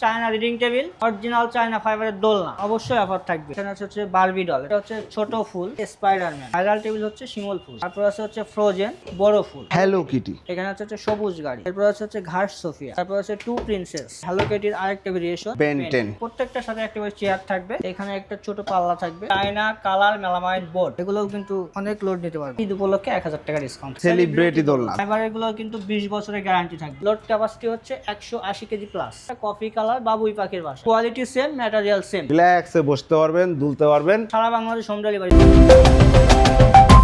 China reading table, original China ফাইবারের দোলনা, অবশ্যই অফার থাকবে। এখানে হচ্ছে বারবি ডল, এটা হচ্ছে ছোট ফুল স্পাইডারম্যান, ভাইরাল টেবিল হচ্ছে শিমুল ফুল, তারপর হচ্ছে ফ্রোজেন বড় ফুল, হ্যালো কিটি। এখানে হচ্ছে সবুজ গাড়ি, এরপর হচ্ছে ঘাস সোফিয়া, তারপর হচ্ছে টু প্রিন্সেস, হ্যালো কিটির আরেকটা ভেরিয়েশন বেন 10। প্রত্যেকটার সাথে একটা করে চেয়ার থাকবে, এখানে একটা ছোট পাল্লা থাকবে, চায়না কালার মেলামাইন বোর্ড, এগুলোও কিন্তু অনেক লোড নিতে পারবে। ঈদ উপলক্ষে 1000 টাকা ডিসকাউন্ট। সেলিব্রিটি দোলনা, ফাইবার এগুলো কিন্তু 20 বছরের গ্যারান্টি থাকবে। লোড ক্যাপাসিটি হচ্ছে 180 কেজি প্লাস। কফি কালার বাবুই পাখির বাসা, কোয়ালিটি সেম, ম্যাটেরিয়াল সেম, রিল্যাক্সে বসতে পারবেন, দুলতে পারবেন। সারা বাংলাদেশ হোম ডেলিভারি।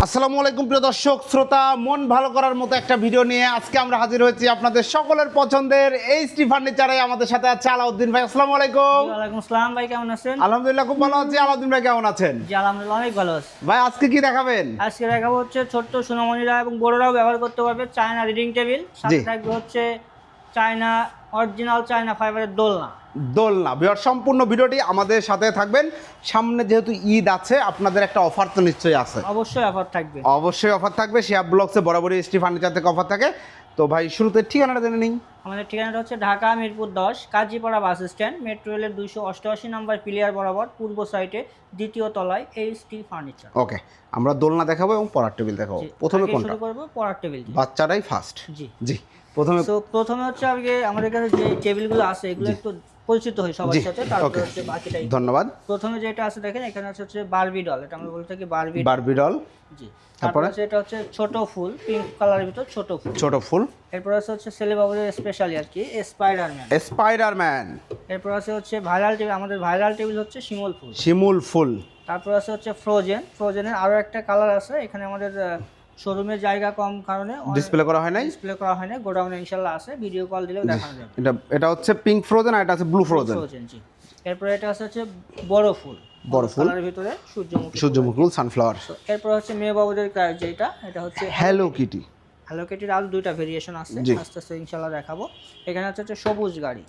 আসসালামু আলাইকুম প্রিয় দর্শক শ্রোতা, মন ভালো করার মতো একটা ভিডিও নিয়ে আজকে আমরা হাজির হয়েছি আপনাদের সকলের পছন্দের এইচটি ফার্নিচারে। আমাদের সাথে আছে আলাউদ্দিন ভাই। আসসালামু আলাইকুম। ওয়ালাইকুম আসসালাম ভাই, কেমন আছেন? আলহামদুলিল্লাহ খুব ভালো আছি। আলাউদ্দিন ভাই কেমন আছেন? জি আলহামদুলিল্লাহ অনেক ভালো আছি ভাই। আজকে কি দেখাবেন? আজকে দেখাবো হচ্ছে ছোট্ট সোনামণিরা এবং বড়রাও ব্যবহার করতে পারবে চায়না রিডিং টেবিল, সাথে থাকবে হচ্ছে চায়না অরিজিনাল চায়না ফাইবারের দোলনা। দোলনা বিহার সম্পূর্ণ ভিডিওটি আমাদের সাথে থাকবেন। সামনে যেহেতু ঈদ আছে, আপনাদের একটা অফার তো নিশ্চয়ই আছে। অবশ্যই অফার থাকবে, অবশ্যই অফার থাকবে। শিহাব ব্লগসে বরাবরই এইচটি ফার্নিচার থেকে অফার থাকে। তো ভাই শুরুতে ঠিকানাটা জেনে নিন। আমাদের ঠিকানাটা হচ্ছে Dhaka Mirpur 10 Kazipara bus stand, metro রেলের 288 নম্বর পিলিয়ার বরাবর পূর্ব সাইডে দ্বিতীয় তলায় এইচটি ফার্নিচার। ওকে, আমরা দোলনা দেখাবো এবং পড়ার টেবিল দেখাবো। প্রথমে কোনটা? শুরু করব পড়ার টেবিল। বাচ্চারাই ফার্স্ট। জি জি, প্রথমে হচ্ছে আগে আমাদের কাছে যে টেবিলগুলো আছে এগুলো একটু পরিচিত হই সবার সাথে, তারপর হচ্ছে বাকিটাই। ধন্যবাদ। প্রথমে যেটা আছে দেখেন, এখানে হচ্ছে বারবি ডল, এটা আমরা বলে থাকি বারবি ডল। জি, তারপরে এটা হচ্ছে ছোট ফুল, পিঙ্ক কালারের ভিতর ছোট ফুল। এরপর হচ্ছে ছেলে বাবুদের স্পেশালি আর কি স্পাইডারম্যান। এরপর হচ্ছে ভাইরাল টেবিল, আমাদের ভাইরাল টেবিল হচ্ছে শিমুল ফুল। তারপর হচ্ছে ফ্রোজেনের আরো একটা কালার আছে। এখানে আমাদের শোরুমের জায়গা কম কারণে ডিসপ্লে করা হয় নাই, গোডাউনে ইনশাআল্লাহ আছে, ভিডিও কল দিলেও দেখানো যাবে। এটা হচ্ছে পিঙ্ক ফ্রোজেন আর এটা আছে ব্লু ফ্রোজেন। জি, এরপর এটা হচ্ছে বড় ফুল কালারের ভিতরে সূর্যমুখী ফুল, সানফ্লাওয়ার। এরপর হচ্ছে মেয়ে বাবুদের যেটা, এটা হচ্ছে হ্যালো কিটির আরো দুইটা ভেরিয়েশন আছে, আস্তে আস্তে ইনশাআল্লাহ দেখাবো। এখানে হচ্ছে সবুজ গাড়ি,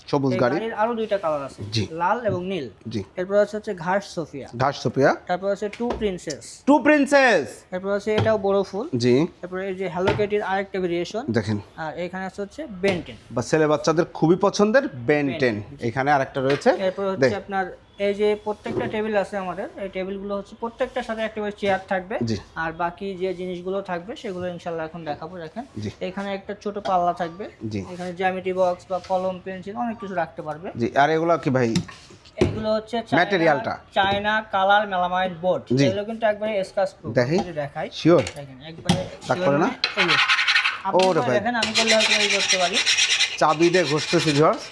আরো দুইটা কালার আছে, লাল এবং নীল। এরপর হচ্ছে ঘাস সোফিয়া। তারপর হচ্ছে টু প্রিন্সেস। এরপর হচ্ছে এটাও বড় ফুল। জি। এরপর এই যে হ্যালো কিটির আরেকটা ভেরিয়েশন দেখেন। আর এখানে হচ্ছে বেন 10, বা ছেলে বাচ্চাদের খুবই পছন্দের বেন 10। এখানে আরেকটা রয়েছে। এরপর হচ্ছে আপনার এই যে প্রত্যেকটা টেবিল আছে আমাদের, এই টেবিলগুলো হচ্ছে প্রত্যেকটার সাথে একটা করে চেয়ার থাকবে, আর বাকি যে জিনিসগুলো থাকবে সেগুলো ইনশাআল্লাহ এখন দেখাবো। দেখেন এখানে একটা ছোট পাল্লা থাকবে, এখানে জ্যামিতি বক্স বা কলম পেন্সিল অনেক কিছু রাখতে পারবে। জি। আর এগুলো কি ভাই? এগুলো হচ্ছে ম্যাটেরিয়ালটা চায়না কালার মেলামাইন বোর্ড, এগুলো কিন্তু একবারে স্ক্র্যাচ প্রুফ। দেখাই শিওর, দেখেন একবারে দাগ করে না। ওরে ভাই দেখেন, আমি করলে হয়তো এই করতে পারি। চাবি দিয়ে ঘষতেছি ভিউয়ার্স,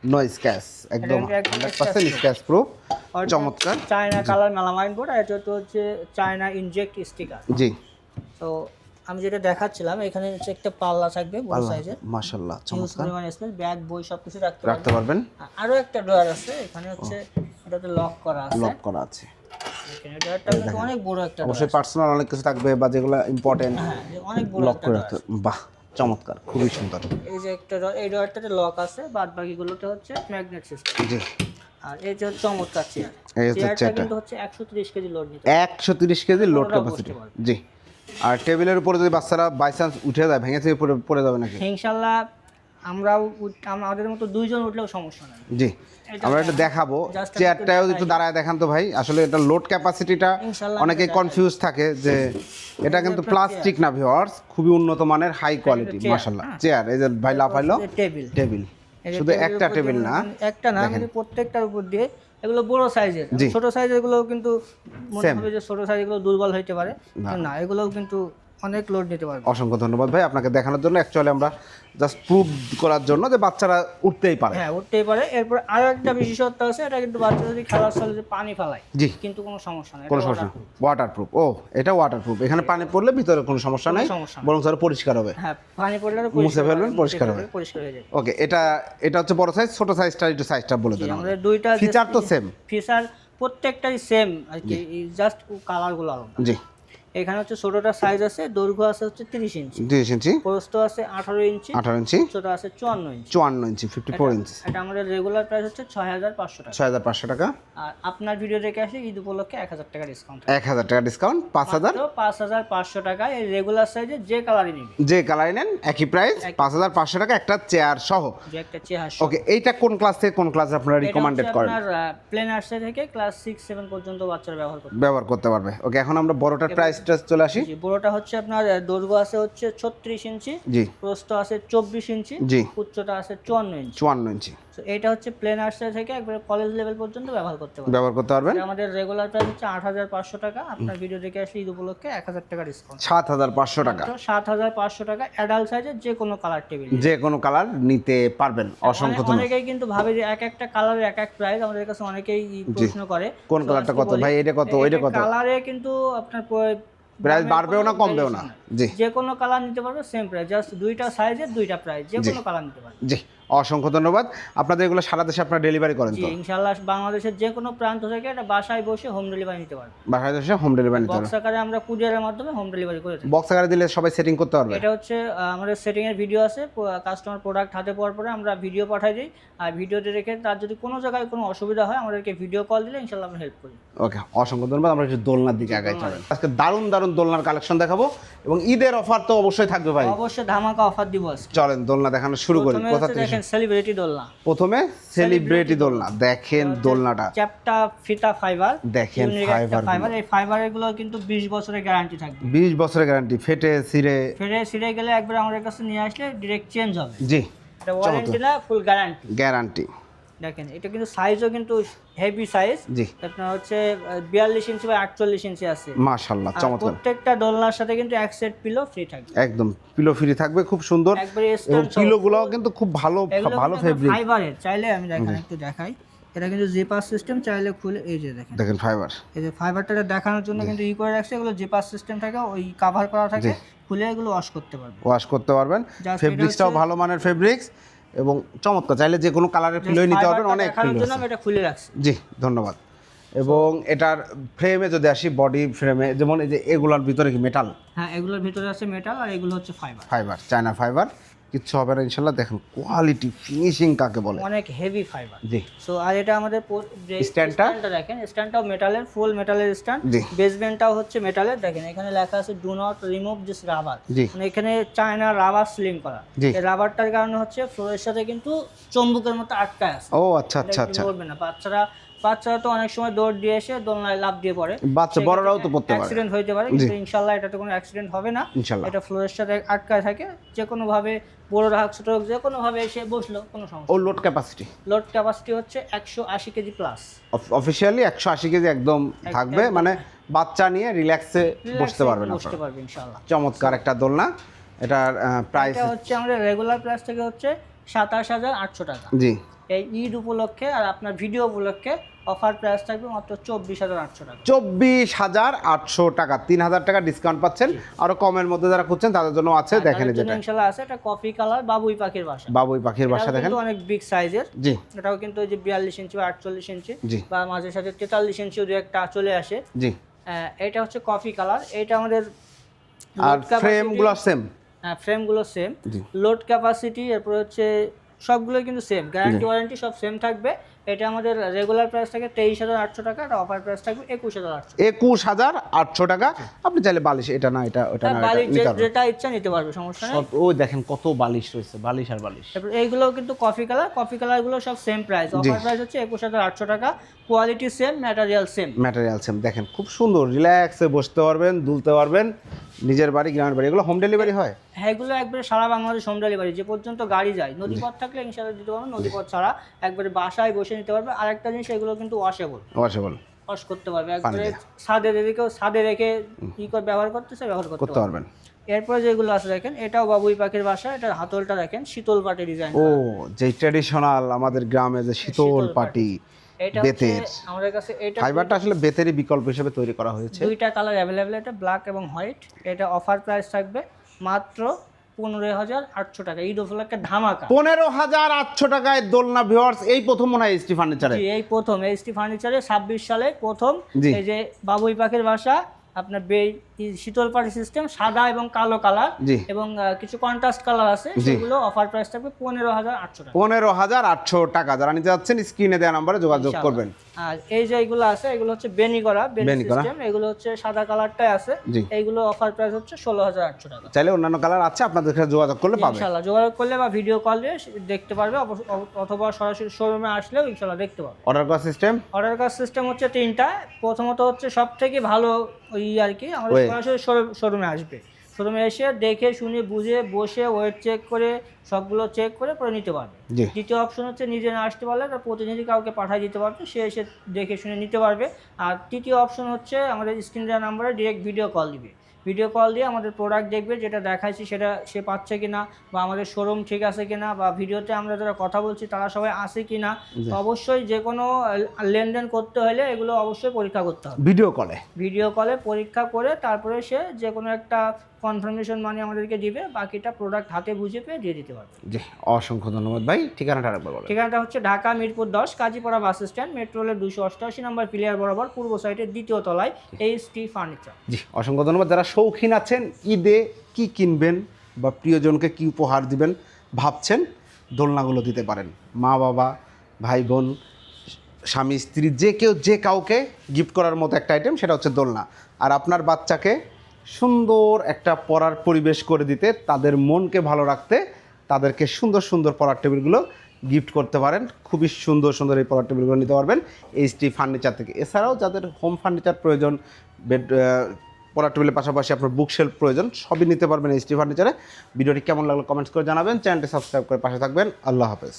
নো স্ক্র্যাচ, একদম 100% স্ক্র্যাচ প্রুফ। চমৎকার চায়না কালার মেলামাইন বোর্ড, আর এটা হচ্ছে চায়না ইনজেক্ট স্টিকার। জি। তো আমি যেটা দেখাচ্ছিলাম, এখানে হচ্ছে একটা পাল্লা থাকবে বড় সাইজের, মাশাআল্লাহ চমৎকার। ব্যাগ বই সবকিছু রাখতে পারবেন। আরো একটা ড্রয়ার আছে এখানে, হচ্ছে এটাতে লক করা আছে। এখানে ড্রয়ারটা কিন্তু অনেক বড় একটা, অবশ্যই পার্সোনাল অনেক কিছু থাকবে বা যেগুলো ইম্পর্টেন্ট অনেক বড় লক করে রাখতে। বাহ চমৎকার, খুবই সুন্দর। এই যে একটা এই ড্রয়ারটাতে লক আছে, বাদ বাকিগুলোতে হচ্ছে ম্যাগনেট সিস্টেম। জি। আর এই যে চমৎকার চেয়ারটা কিন্তু হচ্ছে 130 কেজি লোড নিতে, 130 কেজি লোড ক্যাপাসিটি। জি। আর টেবিলের উপরে যদি বাচ্চারা বাই চান্স উঠে যায়, ভেঙে থেকে পড়ে যাবে নাকি? ইনশাআল্লাহ আমাদের মতো দুইজন উঠলেও সমস্যা নাই। জি, আমরা এটা দেখাবো। চেয়ারটাও একটু দাঁড়ায় দেখান তো ভাই। আসলে এটা লোড ক্যাপাসিটিটা অনেকে কনফিউজ থাকে যে এটা কিন্তু প্লাস্টিক না ভিউয়ার্স, খুবই উন্নত মানের হাই কোয়ালিটি মাশাআল্লাহ চেয়ার। এই যে ভাই লাফাইলো টেবিল, শুধু একটা টেবিল না, একটা না, কিন্তু প্রত্যেকটার উপর দিয়ে এগুলো বড় সাইজের, ছোট সাইজের গুলো কিন্তু মনে হবে যে ছোট সাইজের গুলো দুর্বল হইতে পারে, না এগুলোও কিন্তু অনেক লোড নিতে পারবে। অসংখ্য ধন্যবাদ ভাই আপনাকে দেখানোর জন্য। অ্যাকচুয়ালি আমরা জাস্ট প্রুভ করার জন্য যে বাচ্চারা উঠতেই পারে। হ্যাঁ উঠতেই পারে। এরপর আরো একটা বিশেষত্ব আছে, এটা কিন্তু বাচ্চা যদি খেলার সাথে যে পানি ফেলায়, জি, কিন্তু কোনো সমস্যা নাই, কোনো সমস্যা। ওয়াটারপ্রুফ। ও এটা ওয়াটারপ্রুফ, এখানে পানি পড়লে ভিতরে কোনো সমস্যা নাই, বরং আরো পরিষ্কার হবে। হ্যাঁ পানি পড়লে মুছে ফেলবেন, পরিষ্কার হয়ে যাবে। ওকে, এটা হচ্ছে বড় সাইজ, ছোট সাইজটা একটু সাইজটা বলে দেন। আমাদের দুইটা ফিচার তো সেম, ফিচার প্রত্যেকটাই সেম আর কি, জাস্ট কালারগুলো আলাদা। জি। এখানে হচ্ছে ছোটটা সাইজ আছে, দৈর্ঘ্য আছে হচ্ছে 30 ইঞ্চি, 30 ইঞ্চি, প্রস্থ আছে 18 ইঞ্চি, 18 ইঞ্চি, উচ্চতা আছে 54 ইঞ্চি, 54 ইঞ্চি, 54 ইঞ্চি। এটা আমাদের রেগুলার প্রাইস হচ্ছে 6500 টাকা। 6500 টাকা। আর আপনার ভিডিও দেখে আসলে ঈদ উপলক্ষে 1000 টাকা ডিসকাউন্ট, 1000 টাকা ডিসকাউন্ট, 5500 টাকা। এই রেগুলার সাইজে যে কালারই নেবেন, যে কালারই নেন একই প্রাইস, 5500 টাকা একটা চেয়ার সহ। যে একটা চেয়ার। ওকে, এইটা কোন ক্লাস থেকে কোন ক্লাস আপনারা রিকমেন্ডেড করেন? আপনার প্লে নার্সারি থেকে ক্লাস 6 7 পর্যন্ত বাচ্চারা ব্যবহার করতে পারবে। ওকে, এখন আমরা বড়টার প্রাইসটা চলে আসি। জি, বড়টা হচ্ছে আপনার দৈর্ঘ্য আছে হচ্ছে 36 ইঞ্চি, জি, প্রস্থ আছে 24 ইঞ্চি, জি, উচ্চতা আছে 54 ইঞ্চি, 54 ইঞ্চি। তো এটা হচ্ছে প্লে নার্সারি থেকে একবারে কলেজ লেভেল পর্যন্ত ব্যবহার করতে পারবেন। আমাদের রেগুলার প্রাইস হচ্ছে 8500 টাকা। আপনার ভিডিও দেখে আসলে ঈদ উপলক্ষে 1000 টাকা ডিসকাউন্ট, 7500 টাকা। 7500 টাকা অ্যাডাল্ট সাইজের যে কোনো কালার টেবিল, যে কোনো কালার নিতে পারবেন। অসংখ্য ধন্যবাদ। অনেকেই কিন্তু ভাবে যে এক একটা কালারের এক এক প্রাইস, আমাদের কাছে অনেকেই প্রশ্ন করে কোন কালারটা কত ভাই, এটা কত, ওইটা কত। কালারে কিন্তু আপনার প্রাইস বাড়বেও না কমবেও না। জি, যে কোনো কালার নিতে পারবে, সেম প্রাইস, জাস্ট দুইটা সাইজের দুইটা প্রাইস, যে কোনো কালার নিতে পারবে। জি, অসংখ্য ধন্যবাদ। আপনাদের এগুলো সারা দেশে আপনারা ডেলিভারি করেন তো? জি, ইনশাআল্লাহ বাংলাদেশের যে কোনো প্রান্ত থেকে এটা বাসায় বসে হোম ডেলিভারি নিতে পারবে। বাসায় বসে হোম ডেলিভারি নিতে পারবে। বক্স আকারে আমরা কুরিয়ারের মাধ্যমে হোম ডেলিভারি করে থাকি। বক্স আকারে দিলে সবাই সেটিং করতে পারবে? এটা হচ্ছে আমাদের সেটিং এর ভিডিও আছে, কাস্টমার প্রোডাক্ট হাতে পাওয়ার পরে আমরা ভিডিও পাঠাই দিই, আর ভিডিওতে রেখে তার যদি কোনো জায়গায় কোনো অসুবিধা হয় আমাদেরকে ভিডিও কল দিলে ইনশাআল্লাহ আমরা হেল্প করি। ওকে, অসংখ্য ধন্যবাদ। আমরা একটু দোলনার দিকে আগাই চলেন। আজকে দারুণ দারুণ দোলনার কালেকশন দেখাবো এবং ঈদের অফার তো অবশ্যই থাকবে ভাই। অবশ্যই ধামাকা অফার দিব আজকে। চলেন দোলনা দেখানো শুরু করি। কোথা থেকে? দেখেন সেলিব্রিটি দোলনা। প্রথমে সেলিব্রিটি দোলনা দেখেন, দোলনাটা চ্যাপটা ফিতা ফাইবার, দেখেন ফাইবার। এই ফাইবারের গুলো কিন্তু 20 বছরের গ্যারান্টি থাকবে। 20 বছরের গ্যারান্টি, ফেটে ছিঁড়ে গেলে একবার আমাদের কাছে নিয়ে আসলে ডাইরেক্ট চেঞ্জ হবে। জি, এটা ওয়ারেন্টি না, ফুল গ্যারান্টি। দেখেন এটা কিন্তু সাইজও কিন্তু হেভি সাইজ। জি, আপনার হচ্ছে 42 ইঞ্চি বা 48 ইঞ্চি আছে। মাশাআল্লাহ, চমৎকার। প্রত্যেকটা দোলনার সাথে কিন্তু এক সেট পিলো ফ্রি থাকবে। একদম পিলো ফ্রি থাকবে, খুব সুন্দর। এবং পিলোগুলোও কিন্তু খুব ভালো ফেব্রিক, ফাইবারের। চাইলে আমি একটু দেখাই, এটা কিন্তু জিপার সিস্টেম, চাইলে খুলে এই যে দেখেন ফাইবার। এই যে ফাইবারটা দেখানোর জন্য কিন্তু করে রাখছে, এগুলো জিপার সিস্টেম থাকে, ওই কভার করা থাকে, খুলে এগুলো ওয়াশ করতে পারবেন। ফেব্রিক্সটাও ভালো মানের ফেব্রিক্স এবং চমৎকার। চাইলে যে কোনো কালারের পিলো নিতে পারবেন। অনেক পিলো আমি এটা খুলে রাখছি। জি, ধন্যবাদ। এবং এটার ফ্রেমে যদি আসি, বডি ফ্রেমে যেমন এই যে এগুলোর ভিতরে কি মেটাল? হ্যাঁ, এগুলোর ভিতরে আছে মেটাল, আর এগুলো হচ্ছে ফাইবার, চায়না ফাইবার, কিচ্ছু হবে না ইনশাআল্লাহ। দেখেন কোয়ালিটি, ফিনিশিং কাকে বলে, অনেক হেভি ফাইবার। জি। সো আর এটা আমাদের স্ট্যান্ডটা দেখেন, স্ট্যান্ডটাও মেটালের, ফুল মেটালের স্ট্যান্ড। বেসমেন্টটাও হচ্ছে মেটালের। দেখেন এখানে লেখা আছে do not remove this rubber, মানে এখানে চায়না রাবার সিলিং করা। এই রাবারটার কারণে হচ্ছে ফ্লোরের সাথে কিন্তু চুম্বকের মতো আটকায় আছে। ও আচ্ছা আচ্ছা আচ্ছা, বলবেন না, বাচ্চারা তো অনেক সময় দৌড় দিয়ে এসে দোলনায় লাফ দিয়ে পড়ে, বাচ্চা বড়রাও তো পড়তে পারে, অ্যাক্সিডেন্ট হতে পারে। কিন্তু ইনশাআল্লাহ এটাতে কোনো অ্যাক্সিডেন্ট হবে না। এটা ফ্লোরের সাথে আটকায় থাকে, যে কোনো ভাবে বড় রাখ ছোট যে কোনো ভাবে এসে বসলো কোনো সমস্যা। ও লোড ক্যাপাসিটি হচ্ছে 180 কেজি প্লাস। অফিশিয়ালি 180 কেজি একদম থাকবে, মানে বাচ্চা নিয়ে রিল্যাক্সে বসতে পারবেন ইনশাআল্লাহ। চমৎকার একটা দোলনা। এটার প্রাইস হচ্ছে আমাদের রেগুলার প্রাইস থেকে হচ্ছে 27800 টাকা। জি, এই ঈদ উপলক্ষে আর আপনার ভিডিও উপলক্ষে অফার প্রাইস থাকবে মাত্র 24800 টাকা। 24800 টাকা, 3000 টাকা ডিসকাউন্ট পাচ্ছেন। আরো কমের মধ্যে যারা খুঁজছেন তাদের জন্য আছে, দেখেন যেটা ইনশাআল্লাহ আছে। এটা কফি কালার বাবুই পাখির বাসা, দেখেন অনেক বিগ সাইজের। জি, এটাও কিন্তু ওই যে 42 ইঞ্চি বা 48 ইঞ্চি বা মাঝে সাথে 43 ইঞ্চিও দুই একটা চলে আসে। জি, এটা হচ্ছে কফি কালার। এটা আমাদের আর ফ্রেমগুলো সেম। হ্যাঁ, ফ্রেমগুলো সেম। লোড ক্যাপাসিটি, এরপর হচ্ছে সবগুলো কিন্তু সেম, গ্যারান্টি ওয়ারেন্টি সব সেম থাকবে। এটা আমাদের রেগুলার প্রাইস থাকে 23800 টাকা, আর অফার প্রাইস থাকবে 21800 টাকা। আপনি চাইলে বালিশ, এটা না এটা ওটা না, বালিশ যেটা ইচ্ছা নিতে পারবে, সমস্যা নেই। ওই দেখেন কত বালিশ রয়েছে, বালিশ। তারপর এইগুলো কিন্তু কফি কালার গুলো সব সেম প্রাইস। অফার প্রাইস হচ্ছে 21800 টাকা, কোয়ালিটি সেম, ম্যাটেরিয়াল সেম। দেখেন খুব সুন্দর, রিল্যাক্সে বসতে পারবেন, দুলতে পারবেন। নিজের বাড়ি, গ্রামের বাড়ি, এগুলো হোম ডেলিভারি হয়? হ্যাঁ, এগুলো একবারে সারা বাংলাদেশ হোম ডেলিভারি, যে পর্যন্ত গাড়ি যায়। নদীপথ থাকলে ইনশাআল্লাহ দিতে পারবেন, নদীপথ ছাড়া একবারে বাসায় বসে নিতে পারবে। আর একটা জিনিস, এগুলো কিন্তু ওয়াশেবল ওয়াশ করতে পারবে, একবারে ছাদে রেখে ব্যবহার করতে পারবেন। এরপরে যেগুলো আছে দেখেন, এটাও বাবুই পাখির বাসা। এটার হাতলটা দেখেন শীতল পাটি ডিজাইন। ও, যে ট্র্যাডিশনাল আমাদের গ্রামে যে শীতল পাটি, বেতের। আমাদের কাছে এটা ফাইবারটা আসলে বেতেরই বিকল্প হিসেবে তৈরি করা হয়েছে। দুইটা কালার अवेलेबल, এটা ব্ল্যাক এবং হোয়াইট। এটা অফার প্রাইস থাকবে মাত্র 15800 টাকা। ঈদ উপলক্ষে ধামাকা 15800 টাকায় দোলনা। ভিউয়ার্স, এই প্রথম মনে হয় এসটি ফার্নিচারে, এই প্রথম এসটি ফার্নিচারে 26 সালে প্রথম। এই যে বাবুই পাখির বাসা আপনার শীতল পাটি সিস্টেম, সাদা এবং কালো কালার এবং কিছু কন্ট্রাস্ট কালার আছে, সেগুলো অফার প্রাইস থাকবে 15,800 টাকা। 15,800 টাকা। যারা নিতে যাচ্ছেন স্ক্রিনে দেওয়া নম্বরে যোগাযোগ করবেন। আর এই যে এগুলো আছে, এগুলো হচ্ছে বেনি করা সিস্টেম, এগুলো হচ্ছে সাদা কালারটাই আছে, এইগুলো অফার প্রাইস হচ্ছে 16,800 টাকা। চাইলে অন্যান্য কালার আছে, আপনাদের সাথে যোগাযোগ করলে পাবেন ইনশাআল্লাহ। যোগাযোগ করলে বা ভিডিও কল দিয়ে দেখতে পারবে, অথবা সরাসরি শোরুমে আসলেও ইনশাআল্লাহ দেখতে পারবে। অর্ডার করার সিস্টেম হচ্ছে 3টা। প্রথমত হচ্ছে সবথেকে ভালো আর কি, আমাদের সরাসরি শোরুমে আসবে, শোরুমে এসে দেখে শুনে বুঝে বসে ওয়েট চেক করে সবগুলো চেক করে পরে নিতে পারবে। দ্বিতীয় অপশন হচ্ছে নিজে না আসতে পারলে তার প্রতিনিধি কাউকে পাঠিয়ে দিতে পারবে, সে এসে দেখে শুনে নিতে পারবে। আর তৃতীয় অপশন হচ্ছে আমাদের স্ক্রিন দেওয়া নাম্বারে ডিরেক্ট ভিডিও কল দিবে, ভিডিও কল দিয়ে আমাদের প্রোডাক্ট দেখবে, যেটা দেখাচ্ছি সেটা সে পাচ্ছে কিনা, বা আমাদের শোরুম ঠিক আছে কিনা, বা ভিডিওতে আমরা যারা কথা বলছি তারা সবাই আছে কিনা। অবশ্যই যে কোনো লেনদেন করতে হলে এগুলো অবশ্যই পরীক্ষা করতে হবে, ভিডিও কলে পরীক্ষা করে তারপরে সে যে কোনো একটা কনফার্মেশন মানি আমাদেরকে দিবে, বাকিটা প্রোডাক্ট হাতে বুঝে পেয়ে দিয়ে দিতে পারবে। জি, অসংখ্য ধন্যবাদ ভাই। ঠিকানাটা আরেকবার বলুন। ঠিকানাটা হচ্ছে Dhaka Mirpur 10 Kazipara bus stand, metro রেলের 288 নম্বর পিলিয়ার বরাবর পূর্ব সাইডের দ্বিতীয় তলায় HT ফার্নিচার। জি, অসংখ্য ধন্যবাদ। যারা শৌখিন আছেন, ঈদে কি কিনবেন বা প্রিয়জনকে কি উপহার দিবেন ভাবছেন, দোলনাগুলো দিতে পারেন। মা বাবা, ভাই বোন, স্বামী স্ত্রী, যে কাউকে গিফট করার মতো একটা আইটেম, সেটা হচ্ছে দোলনা। আর আপনার বাচ্চাকে সুন্দর একটা পড়ার পরিবেশ করে দিতে, তাদের মনকে ভালো রাখতে, তাদেরকে সুন্দর সুন্দর পড়ার টেবিলগুলো গিফট করতে পারেন। খুবই সুন্দর সুন্দর এই পড়ার টেবিলগুলো নিতে পারবেন HT ফার্নিচার থেকে। এছাড়াও যাদের হোম ফার্নিচার প্রয়োজন, বেড পড়ার টেবিলের পাশাপাশি আপনার বুকশেলফ প্রয়োজন, সবই নিতে পারবেন HT ফার্নিচারে। ভিডিওটি কেমন লাগলো কমেন্টস করে জানাবেন, চ্যানেলটি সাবস্ক্রাইব করে পাশে থাকবেন। আল্লাহ হাফেজ।